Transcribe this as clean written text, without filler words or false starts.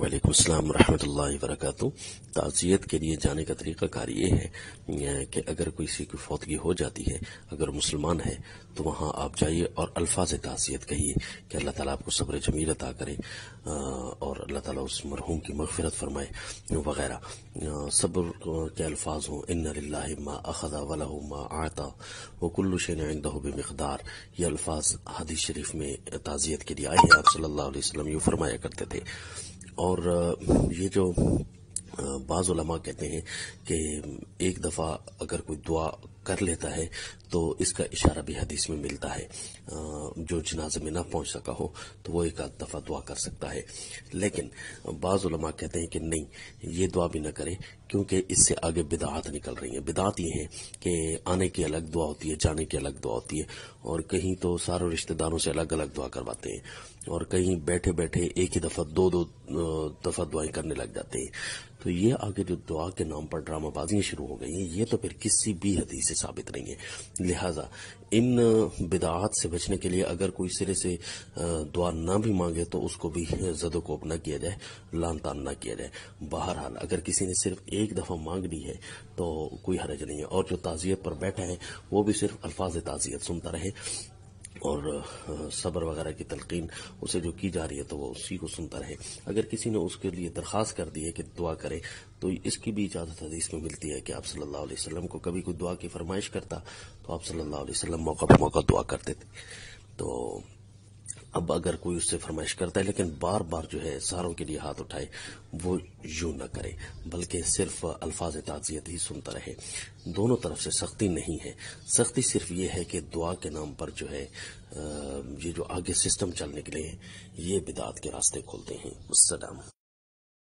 وعلیکم السلام ورحمۃ اللہ وبرکاتہ۔ تعزیت کے لیے جانے کا طریقہ کار یہ ہے کہ اگر کسی کی فوتگی ہو جاتی ہے، اگر مسلمان ہے تو وہاں آپ جائیے اور الفاظ تعزیت کہیے کہ اللہ تعالیٰ آپ کو صبر جمیل عطا کرے اور اللہ تعالیٰ اس مرحوم کی مغفرت فرمائے وغیرہ۔ صبر کے الفاظ ہوں، ان للہ ما اخذ ولہ ما اعطى وکل شیء عنده بمقدار۔ یہ الفاظ حدیث شریف میں تعزیت کے لیے آئے ہیں۔ آپ صلی اللہ علیہ وسلم یہ فرمایا کرتے تھے۔ اور یہ جو بعض علماء کہتے ہیں کہ ایک دفعہ اگر کوئی دعا کر لیتا ہے تو اس کا اشارہ بھی حدیث میں ملتا ہے، جو جنازے میں نہ پہنچ سکا ہو تو وہ ایک آدھ دفعہ دعا کر سکتا ہے۔ لیکن بعض علماء کہتے ہیں کہ نہیں، یہ دعا بھی نہ کرے، کیونکہ اس سے آگے بدعات نکل رہی ہیں۔ بدعات یہ ہیں کہ آنے کی الگ دعا ہوتی ہے، جانے کی الگ دعا ہوتی ہے، اور کہیں تو سارے رشتہ داروں سے الگ الگ دعا کرواتے ہیں، اور کہیں بیٹھے بیٹھے ایک ہی دفعہ دو دفعہ دعائیں کرنے لگ جاتے ہیں۔ تو یہ آگے جو دعا کے نام پر ڈرامہ بازیاں شروع ہو گئی ہیں، یہ تو پھر کسی بھی حدیث سے ثابت نہیں ہے۔ لہٰذا ان بدعات سے بچنے کے لیے اگر کوئی سرے سے دعا نہ بھی مانگے تو اس کو بھی زد و کوب نہ کیا جائے، لان تان نہ کیا جائے۔ بہرحال اگر کسی نے صرف ایک دفعہ مانگ لی ہے تو کوئی حرج نہیں ہے، اور جو تعزیت پر بیٹھا ہے وہ بھی صرف الفاظ تعزیت سنتا رہے، اور صبر وغیرہ کی تلقین اسے جو کی جا رہی ہے تو وہ اسی کو سنتا رہے۔ اگر کسی نے اس کے لیے درخواست کر دی ہے کہ دعا کرے تو اس کی بھی اجازت حدیث میں ملتی ہے کہ آپ صلی اللہ علیہ وسلم کو کبھی کوئی دعا کی فرمائش کرتا تو آپ صلی اللہ علیہ وسلم موقع پر موقع دعا کرتے تھے۔ تو اب اگر کوئی اس سے فرمائش کرتا ہے لیکن بار بار جو ہے ساروں کے لیے ہاتھ اٹھائے، وہ یوں نہ کرے، بلکہ صرف الفاظ تعزیت ہی سنتا رہے۔ دونوں طرف سے سختی نہیں ہے، سختی صرف یہ ہے کہ دعا کے نام پر جو ہے یہ جو آگے سسٹم چلنے کے لیے یہ بدعات کے راستے کھولتے ہیں۔ السلام۔